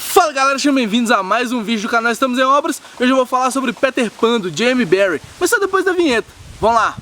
Fala galera, sejam bem-vindos a mais um vídeo do canal Estamos em Obras. Hoje eu vou falar sobre Peter Pan, do Jamie Barrie, mas só depois da vinheta. Vamos lá!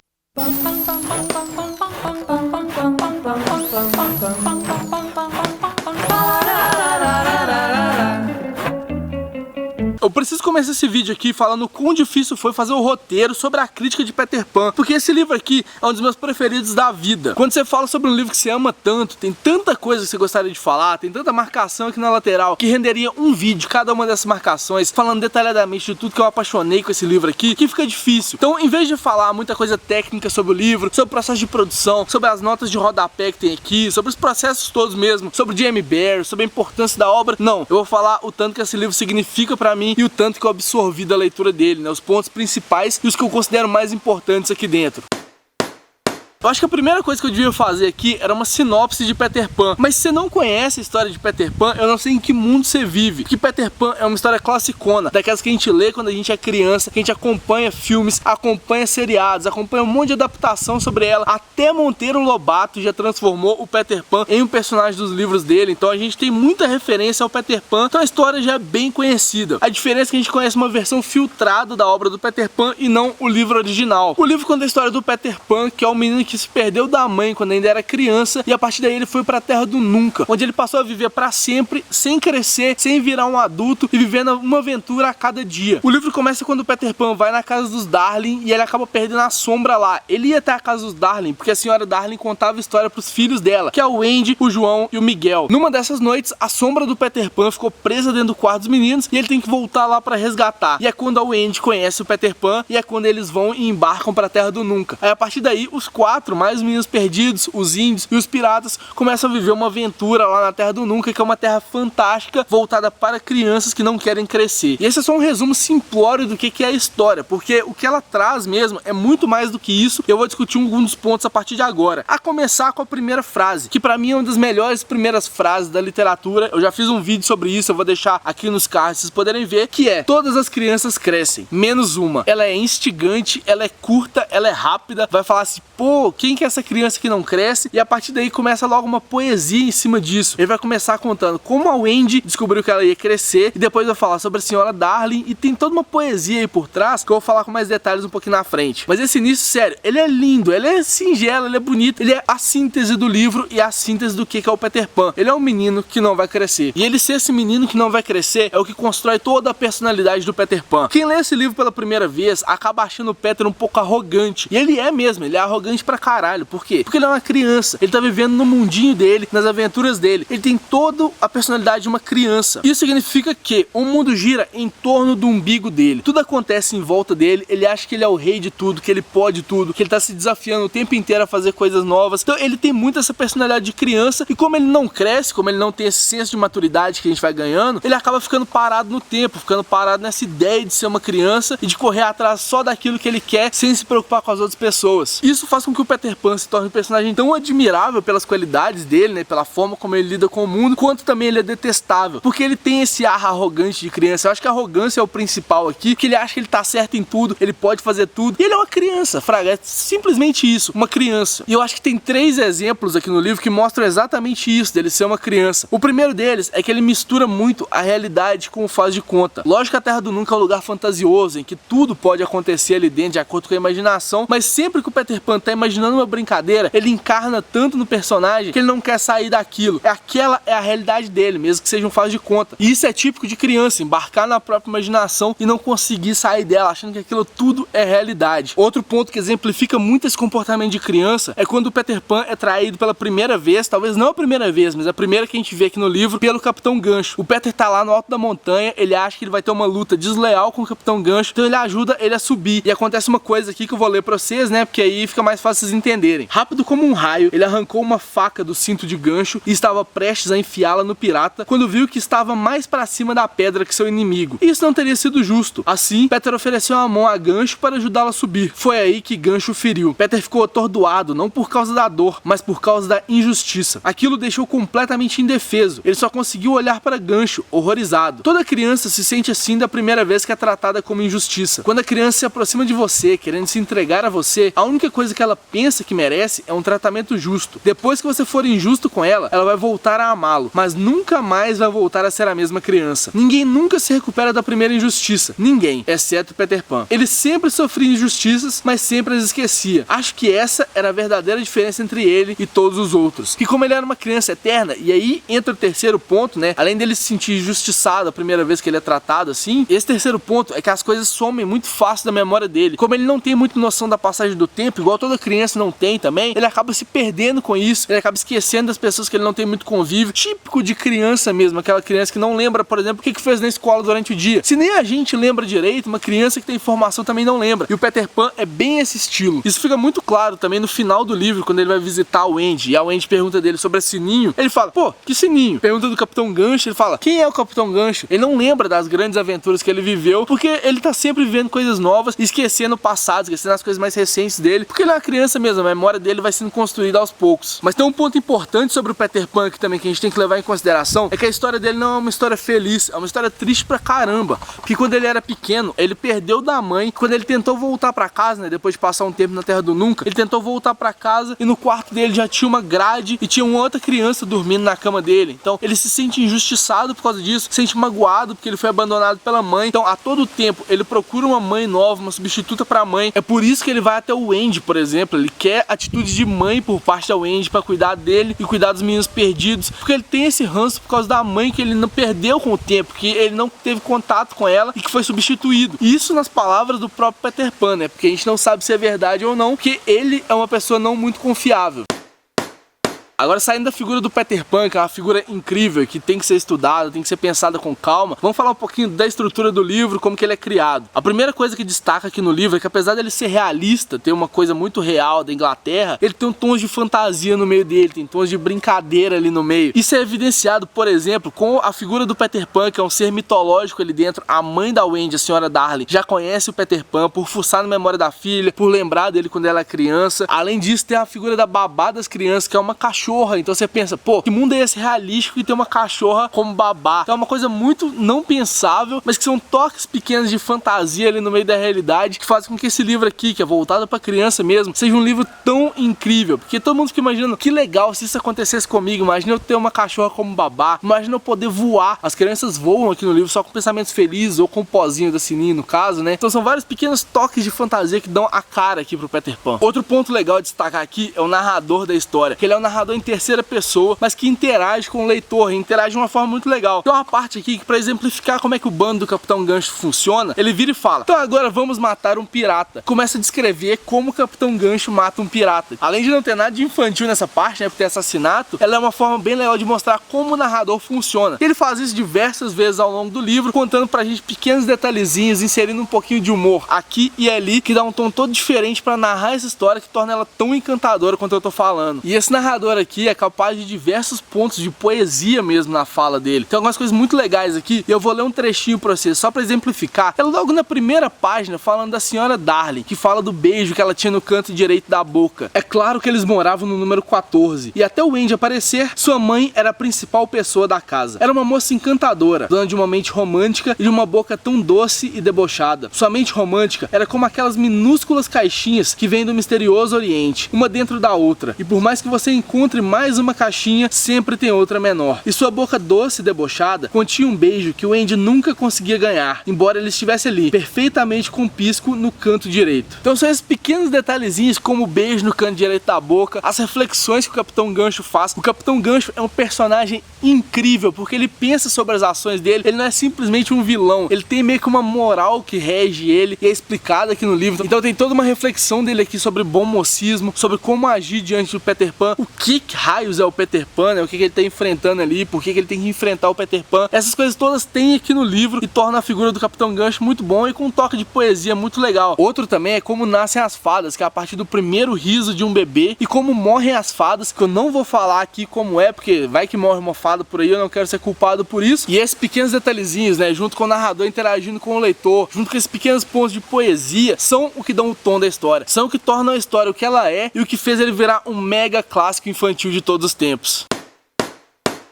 Eu preciso começar esse vídeo aqui falando o quão difícil foi fazer o roteiro sobre a crítica de Peter Pan, porque esse livro aqui é um dos meus preferidos da vida. Quando você fala sobre um livro que você ama tanto, tem tanta coisa que você gostaria de falar, tem tanta marcação aqui na lateral, que renderia um vídeo, cada uma dessas marcações, falando detalhadamente de tudo que eu apaixonei com esse livro aqui, que fica difícil. Então, em vez de falar muita coisa técnica sobre o livro, sobre o processo de produção, sobre as notas de rodapé que tem aqui, sobre os processos todos mesmo, sobre o Jamie Barrie, sobre a importância da obra, não. Eu vou falar o tanto que esse livro significa pra mim e o tanto que eu absorvi da leitura dele, né? Os pontos principais e os que eu considero mais importantes aqui dentro. Eu acho que a primeira coisa que eu devia fazer aqui era uma sinopse de Peter Pan. Mas se você não conhece a história de Peter Pan, eu não sei em que mundo você vive. Porque Peter Pan é uma história classicona, daquelas que a gente lê quando a gente é criança, que a gente acompanha filmes, acompanha seriados, acompanha um monte de adaptação sobre ela. Até Monteiro Lobato já transformou o Peter Pan em um personagem dos livros dele. Então a gente tem muita referência ao Peter Pan, então a história já é bem conhecida. A diferença é que a gente conhece uma versão filtrada da obra do Peter Pan e não o livro original. O livro conta a história do Peter Pan, que é um menino que se perdeu da mãe quando ainda era criança, e a partir daí ele foi para a Terra do Nunca, onde ele passou a viver para sempre, sem crescer, sem virar um adulto e vivendo uma aventura a cada dia. O livro começa quando o Peter Pan vai na casa dos Darling e ele acaba perdendo a sombra lá. Ele ia até a casa dos Darling porque a senhora Darling contava história para os filhos dela, que é o Andy, o João e o Miguel. Numa dessas noites, a sombra do Peter Pan ficou presa dentro do quarto dos meninos e ele tem que voltar lá para resgatar. E é quando a Wendy conhece o Peter Pan e é quando eles vão e embarcam para a Terra do Nunca. Aí a partir daí, os quatro, mais os meninos perdidos, os índios e os piratas, começam a viver uma aventura lá na Terra do Nunca, que é uma terra fantástica, voltada para crianças que não querem crescer. E esse é só um resumo simplório do que é a história, porque o que ela traz mesmo é muito mais do que isso. Eu vou discutir alguns dos pontos a partir de agora. A começar com a primeira frase, que pra mim é uma das melhores primeiras frases da literatura. Eu já fiz um vídeo sobre isso, eu vou deixar aqui nos cards pra vocês poderem ver, que é: todas as crianças crescem, menos uma. Ela é instigante, ela é curta, ela é rápida, vai falar assim, pô, quem que é essa criança que não cresce? E a partir daí começa logo uma poesia em cima disso. Ele vai começar contando como a Wendy descobriu que ela ia crescer, e depois vai falar sobre a senhora Darling, e tem toda uma poesia aí por trás, que eu vou falar com mais detalhes um pouquinho na frente. Mas esse início, sério, ele é lindo, ele é singelo, ele é bonito, ele é a síntese do livro e a síntese do que é o Peter Pan. Ele é um menino que não vai crescer, e ele ser esse menino que não vai crescer é o que constrói toda a personalidade do Peter Pan. Quem lê esse livro pela primeira vez acaba achando o Peter um pouco arrogante, e ele é mesmo, ele é arrogante pra caralho. Por quê? Porque ele é uma criança, ele tá vivendo no mundinho dele, nas aventuras dele, ele tem toda a personalidade de uma criança. Isso significa que o mundo gira em torno do umbigo dele, tudo acontece em volta dele, ele acha que ele é o rei de tudo, que ele pode tudo, que ele tá se desafiando o tempo inteiro a fazer coisas novas. Então ele tem muito essa personalidade de criança, e como ele não cresce, como ele não tem esse senso de maturidade que a gente vai ganhando, ele acaba ficando parado no tempo, ficando parado nessa ideia de ser uma criança e de correr atrás só daquilo que ele quer, sem se preocupar com as outras pessoas. Isso faz com que o Peter Pan se torne um personagem tão admirável pelas qualidades dele, né, pela forma como ele lida com o mundo, quanto também ele é detestável, porque ele tem esse ar arrogante de criança. Eu acho que a arrogância é o principal aqui, que ele acha que ele tá certo em tudo, ele pode fazer tudo, e ele é uma criança, fraga, é simplesmente isso, uma criança. E eu acho que tem 3 exemplos aqui no livro que mostram exatamente isso, dele ser uma criança. O primeiro deles é que ele mistura muito a realidade com o faz de conta. Lógico que a Terra do Nunca é um lugar fantasioso, em que tudo pode acontecer ali dentro de acordo com a imaginação, mas sempre que o Peter Pan tá imaginando uma brincadeira, ele encarna tanto no personagem que ele não quer sair daquilo. Aquela é a realidade dele, mesmo que seja um faz de conta. E isso é típico de criança, embarcar na própria imaginação e não conseguir sair dela, achando que aquilo tudo é realidade. Outro ponto que exemplifica muito esse comportamento de criança é quando o Peter Pan é traído pela primeira vez, talvez não a primeira vez, mas a primeira que a gente vê aqui no livro, pelo Capitão Gancho. O Peter tá lá no alto da montanha, ele acha que ele vai ter uma luta desleal com o Capitão Gancho, então ele ajuda ele a subir. E acontece uma coisa aqui que eu vou ler pra vocês, né, porque aí fica mais fácil vocês entenderem. Rápido como um raio, ele arrancou uma faca do cinto de Gancho e estava prestes a enfiá-la no pirata, quando viu que estava mais para cima da pedra que seu inimigo. Isso não teria sido justo. Assim, Peter ofereceu a mão a Gancho para ajudá-la a subir. Foi aí que Gancho o feriu. Peter ficou atordoado, não por causa da dor, mas por causa da injustiça. Aquilo o deixou completamente indefeso. Ele só conseguiu olhar para Gancho, horrorizado. Toda criança se sente assim da primeira vez que é tratada como injustiça. Quando a criança se aproxima de você, querendo se entregar a você, a única coisa que ela pensa pensa que merece é um tratamento justo. Depois que você for injusto com ela, ela vai voltar a amá-lo, mas nunca mais vai voltar a ser a mesma criança. Ninguém nunca se recupera da primeira injustiça. Ninguém, exceto Peter Pan. Ele sempre sofria injustiças, mas sempre as esquecia. Acho que essa era a verdadeira diferença entre ele e todos os outros. Que como ele era uma criança eterna, e aí entra o terceiro ponto, né? Além dele se sentir injustiçado a primeira vez que ele é tratado assim, esse terceiro ponto é que as coisas somem muito fácil da memória dele. Como ele não tem muita noção da passagem do tempo, igual toda criança não tem também, ele acaba se perdendo com isso, ele acaba esquecendo das pessoas que ele não tem muito convívio, típico de criança mesmo, aquela criança que não lembra, por exemplo, o que fez na escola durante o dia. Se nem a gente lembra direito, uma criança que tem informação também não lembra. E o Peter Pan é bem esse estilo. Isso fica muito claro também no final do livro, quando ele vai visitar o Andy, e a Andy pergunta dele sobre a sininho, ele fala, pô, que sininho? Pergunta do Capitão Gancho, ele fala, quem é o Capitão Gancho? Ele não lembra das grandes aventuras que ele viveu, porque ele tá sempre vivendo coisas novas, esquecendo o passado, esquecendo as coisas mais recentes dele, porque ele é uma criança mesmo, a memória dele vai sendo construída aos poucos. Mas tem um ponto importante sobre o Peter Pan aqui também que a gente tem que levar em consideração, é que a história dele não é uma história feliz, é uma história triste pra caramba, porque quando ele era pequeno, ele perdeu da mãe, quando ele tentou voltar pra casa, né, depois de passar um tempo na Terra do Nunca, ele tentou voltar pra casa e no quarto dele já tinha uma grade e tinha uma outra criança dormindo na cama dele. Então ele se sente injustiçado por causa disso, se sente magoado porque ele foi abandonado pela mãe. Então a todo tempo ele procura uma mãe nova, uma substituta pra mãe. É por isso que ele vai até o Andy, por exemplo. Ele quer atitude de mãe por parte da Andy pra cuidar dele e cuidar dos meninos perdidos, porque ele tem esse ranço por causa da mãe que ele não perdeu com o tempo, que ele não teve contato com ela e que foi substituído. Isso nas palavras do próprio Peter Pan, né? Porque a gente não sabe se é verdade ou não, porque ele é uma pessoa não muito confiável. Agora, saindo da figura do Peter Pan, que é uma figura incrível, que tem que ser estudada, tem que ser pensada com calma, vamos falar um pouquinho da estrutura do livro, como que ele é criado. A primeira coisa que destaca aqui no livro é que, apesar dele ser realista, ter uma coisa muito real da Inglaterra, ele tem tons de fantasia no meio dele, tem tons de brincadeira ali no meio. Isso é evidenciado, por exemplo, com a figura do Peter Pan, que é um ser mitológico ali dentro. A mãe da Wendy, a senhora Darling, já conhece o Peter Pan por fuçar na memória da filha, por lembrar dele quando ela é criança. Além disso, tem a figura da babá das crianças, que é uma cachorra. Então você pensa, pô, que mundo é esse realístico e tem uma cachorra como babá? Então é uma coisa muito não pensável, mas que são toques pequenos de fantasia ali no meio da realidade que fazem com que esse livro aqui, que é voltado pra criança mesmo, seja um livro tão incrível. Porque todo mundo fica imaginando, que legal se isso acontecesse comigo, imagina eu ter uma cachorra como babá, imagina eu poder voar. As crianças voam aqui no livro só com pensamentos felizes ou com o pozinho da sininho no caso, né? Então são vários pequenos toques de fantasia que dão a cara aqui pro Peter Pan. Outro ponto legal de destacar aqui é o narrador da história, que ele é um narrador em terceira pessoa, mas que interage com o leitor, interage de uma forma muito legal. Tem uma parte aqui que, pra exemplificar como é que o bando do Capitão Gancho funciona, ele vira e fala, então agora vamos matar um pirata. Começa a descrever como o Capitão Gancho mata um pirata. Além de não ter nada de infantil nessa parte, né, por ter assassinato, ela é uma forma bem legal de mostrar como o narrador funciona. Ele faz isso diversas vezes ao longo do livro, contando pra gente pequenos detalhezinhos, inserindo um pouquinho de humor aqui e ali, que dá um tom todo diferente pra narrar essa história, que torna ela tão encantadora quanto eu tô falando. E esse narrador aqui é capaz de diversos pontos de poesia mesmo na fala dele. Tem algumas coisas muito legais aqui e eu vou ler um trechinho pra vocês, só pra exemplificar. É logo na primeira página, falando da senhora Darling, que fala do beijo que ela tinha no canto direito da boca. É claro que eles moravam no número 14 e até o Andy aparecer, sua mãe era a principal pessoa da casa. Era uma moça encantadora, dona de uma mente romântica e de uma boca tão doce e debochada. Sua mente romântica era como aquelas minúsculas caixinhas que vêm do misterioso Oriente, uma dentro da outra, e por mais que você encontre mais uma caixinha, sempre tem outra menor. E sua boca doce e debochada continha um beijo que o Andy nunca conseguia ganhar, embora ele estivesse ali, perfeitamente com pisco no canto direito. Então são esses pequenos detalhezinhos, como o beijo no canto direito da boca, as reflexões que o Capitão Gancho faz. O Capitão Gancho é um personagem incrível, porque ele pensa sobre as ações dele, ele não é simplesmente um vilão, ele tem meio que uma moral que rege ele, e é explicada aqui no livro. Então tem toda uma reflexão dele aqui sobre bom mocismo, sobre como agir diante do Peter Pan, o que raios é o Peter Pan, né? O que ele tá enfrentando ali, por que ele tem que enfrentar o Peter Pan. Essas coisas todas tem aqui no livro e torna a figura do Capitão Gancho muito bom e com um toque de poesia muito legal. Outro também é como nascem as fadas, que é a partir do primeiro riso de um bebê, e como morrem as fadas, que eu não vou falar aqui como é, porque vai que morre uma fada por aí, eu não quero ser culpado por isso. E esses pequenos detalhezinhos, né, junto com o narrador interagindo com o leitor, junto com esses pequenos pontos de poesia, são o que dão o tom da história, são o que tornam a história o que ela é e o que fez ele virar um mega clássico infantil de todos os tempos.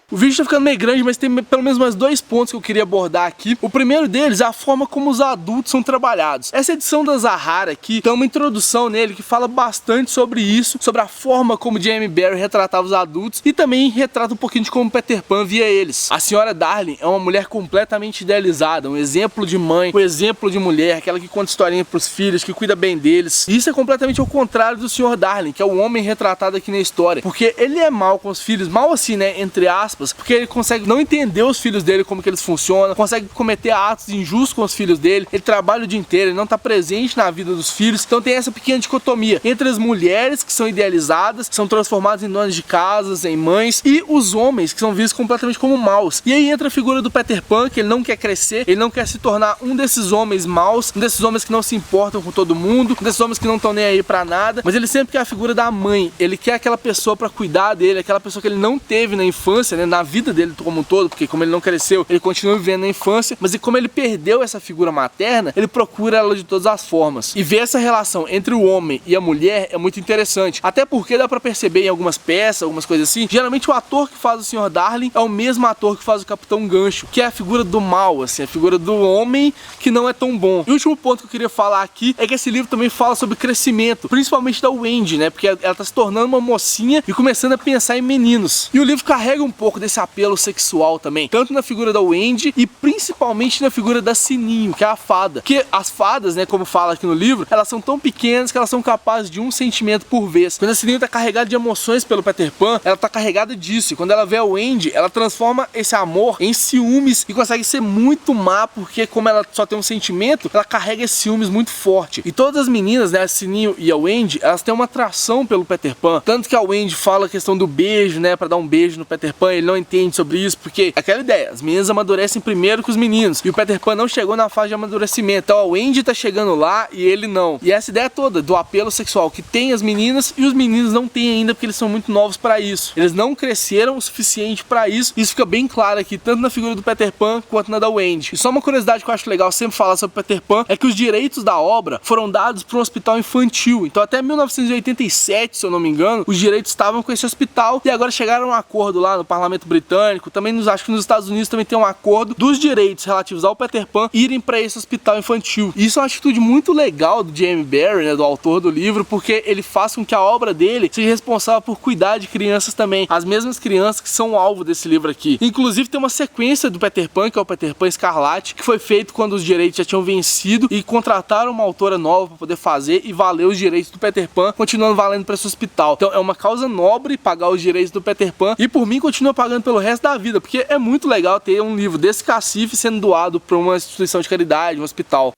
O vídeo tá ficando meio grande, mas tem pelo menos mais 2 pontos que eu queria abordar aqui. O primeiro deles é a forma como os adultos são trabalhados. Essa edição da Zahara aqui tem uma introdução nele que fala bastante sobre isso, sobre a forma como J.M. Barrie retratava os adultos e também retrata um pouquinho de como Peter Pan via eles. A senhora Darling é uma mulher completamente idealizada, um exemplo de mãe, um exemplo de mulher, aquela que conta historinha pros filhos, que cuida bem deles. E isso é completamente ao contrário do Sr. Darling, que é o homem retratado aqui na história, porque ele é mal com os filhos, mal assim, né, entre aspas, porque ele consegue não entender os filhos dele, como que eles funcionam, consegue cometer atos injustos com os filhos dele, ele trabalha o dia inteiro, ele não tá presente na vida dos filhos, então tem essa pequena dicotomia entre as mulheres que são idealizadas, são transformadas em donas de casas, em mães, e os homens que são vistos completamente como maus. E aí entra a figura do Peter Pan, que ele não quer crescer, ele não quer se tornar um desses homens maus, um desses homens que não se importam com todo mundo, um desses homens que não estão nem aí pra nada, mas ele sempre quer a figura da mãe, ele quer aquela pessoa pra cuidar dele, aquela pessoa que ele não teve na infância, né, na vida dele como um todo, porque como ele não cresceu, ele continua vivendo na infância, mas e como ele perdeu essa figura materna, ele procura ela de todas as formas. E ver essa relação entre o homem e a mulher é muito interessante, até porque dá pra perceber em algumas peças, algumas coisas assim, geralmente o ator que faz o Sr. Darling é o mesmo ator que faz o Capitão Gancho, que é a figura do mal, assim, a figura do homem que não é tão bom. E o último ponto que eu queria falar aqui é que esse livro também fala sobre crescimento, principalmente da Wendy, né, porque ela tá se tornando uma mocinha e começando a pensar em meninos. E o livro carrega um pouco desse apelo sexual também, tanto na figura da Wendy e principalmente na figura da Sininho, que é a fada. Que as fadas, né, como fala aqui no livro, elas são tão pequenas que elas são capazes de um sentimento por vez. Quando a Sininho tá carregada de emoções pelo Peter Pan, ela tá carregada disso. E quando ela vê a Wendy, ela transforma esse amor em ciúmes e consegue ser muito má, porque como ela só tem um sentimento, ela carrega esse ciúmes muito forte. E todas as meninas, né, a Sininho e a Wendy, elas têm uma atração pelo Peter Pan. Tanto que a Wendy fala a questão do beijo, né, pra dar um beijo no Peter Pan, ele não entende sobre isso, porque aquela ideia, as meninas amadurecem primeiro que os meninos, e o Peter Pan não chegou na fase de amadurecimento, então a Wendy tá chegando lá e ele não. E essa ideia toda do apelo sexual que tem as meninas e os meninos não têm ainda, porque eles são muito novos pra isso. Eles não cresceram o suficiente pra isso. Isso fica bem claro aqui, tanto na figura do Peter Pan quanto na da Wendy. E só uma curiosidade que eu acho legal sempre falar sobre Peter Pan é que os direitos da obra foram dados para um hospital infantil. Então até 1987, se eu não me engano, os direitos estavam com esse hospital e agora chegaram a um acordo lá no Parlamento Britânico, também acho que nos Estados Unidos também tem um acordo dos direitos relativos ao Peter Pan irem para esse hospital infantil. E isso é uma atitude muito legal do J.M. Barrie, né, do autor do livro, porque ele faz com que a obra dele seja responsável por cuidar de crianças também, as mesmas crianças que são o alvo desse livro aqui. Inclusive tem uma sequência do Peter Pan, que é o Peter Pan Escarlate, que foi feito quando os direitos já tinham vencido e contrataram uma autora nova para poder fazer e valer os direitos do Peter Pan, continuando valendo para esse hospital. Então é uma causa nobre pagar os direitos do Peter Pan e por mim continua pagando pelo resto da vida, porque é muito legal ter um livro desse cacife sendo doado para uma instituição de caridade, um hospital.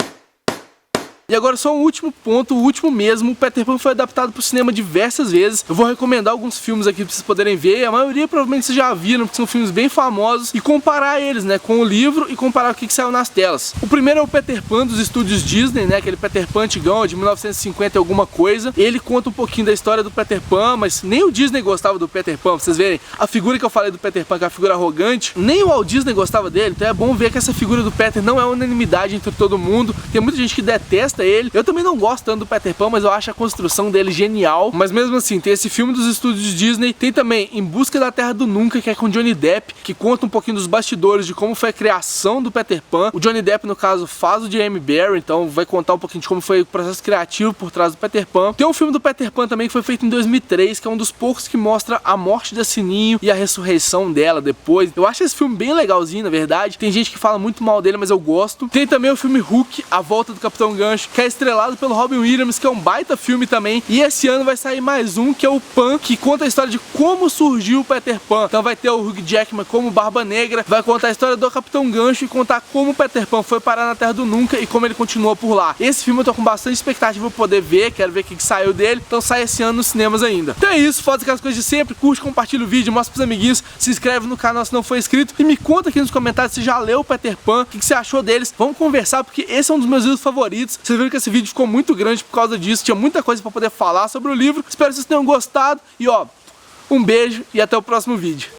E agora só um último ponto, o último mesmo, o Peter Pan foi adaptado para o cinema diversas vezes. Eu vou recomendar alguns filmes aqui para vocês poderem ver, a maioria provavelmente vocês já viram, porque são filmes bem famosos, e comparar eles, né, com o livro e comparar o que saiu nas telas. O primeiro é o Peter Pan dos estúdios Disney, né, aquele Peter Pan antigão, de 1950 e alguma coisa. Ele conta um pouquinho da história do Peter Pan, mas nem o Disney gostava do Peter Pan, pra vocês verem. A figura que eu falei do Peter Pan, que é a figura arrogante, nem o Walt Disney gostava dele, então é bom ver que essa figura do Peter não é unanimidade entre todo mundo. Tem muita gente que detesta ele. Eu também não gosto tanto do Peter Pan, mas eu acho a construção dele genial. Mas mesmo assim, tem esse filme dos estúdios Disney. Tem também Em Busca da Terra do Nunca, que é com Johnny Depp, que conta um pouquinho dos bastidores de como foi a criação do Peter Pan. O Johnny Depp, no caso, faz o J.M. Barrie, então vai contar um pouquinho de como foi o processo criativo por trás do Peter Pan. Tem um filme do Peter Pan também que foi feito em 2003, que é um dos poucos que mostra a morte da Sininho e a ressurreição dela depois. Eu acho esse filme bem legalzinho, na verdade. Tem gente que fala muito mal dele, mas eu gosto. Tem também o filme Hook, A Volta do Capitão Gancho, que é estrelado pelo Robin Williams, que é um baita filme também. E esse ano vai sair mais um, que é o Pan, que conta a história de como surgiu o Peter Pan. Então vai ter o Hugh Jackman como Barba Negra, vai contar a história do Capitão Gancho e contar como o Peter Pan foi parar na Terra do Nunca e como ele continuou por lá. Esse filme eu tô com bastante expectativa pra poder ver, quero ver o que saiu dele, então sai esse ano nos cinemas ainda. Então é isso, foda aquelas coisas de sempre, curte, compartilha o vídeo, mostra pros amiguinhos, se inscreve no canal se não for inscrito e me conta aqui nos comentários se já leu o Peter Pan, o que você achou deles. Vamos conversar, porque esse é um dos meus vídeos favoritos. Vocês viram que esse vídeo ficou muito grande por causa disso, tinha muita coisa pra poder falar sobre o livro. Espero que vocês tenham gostado e ó, um beijo e até o próximo vídeo.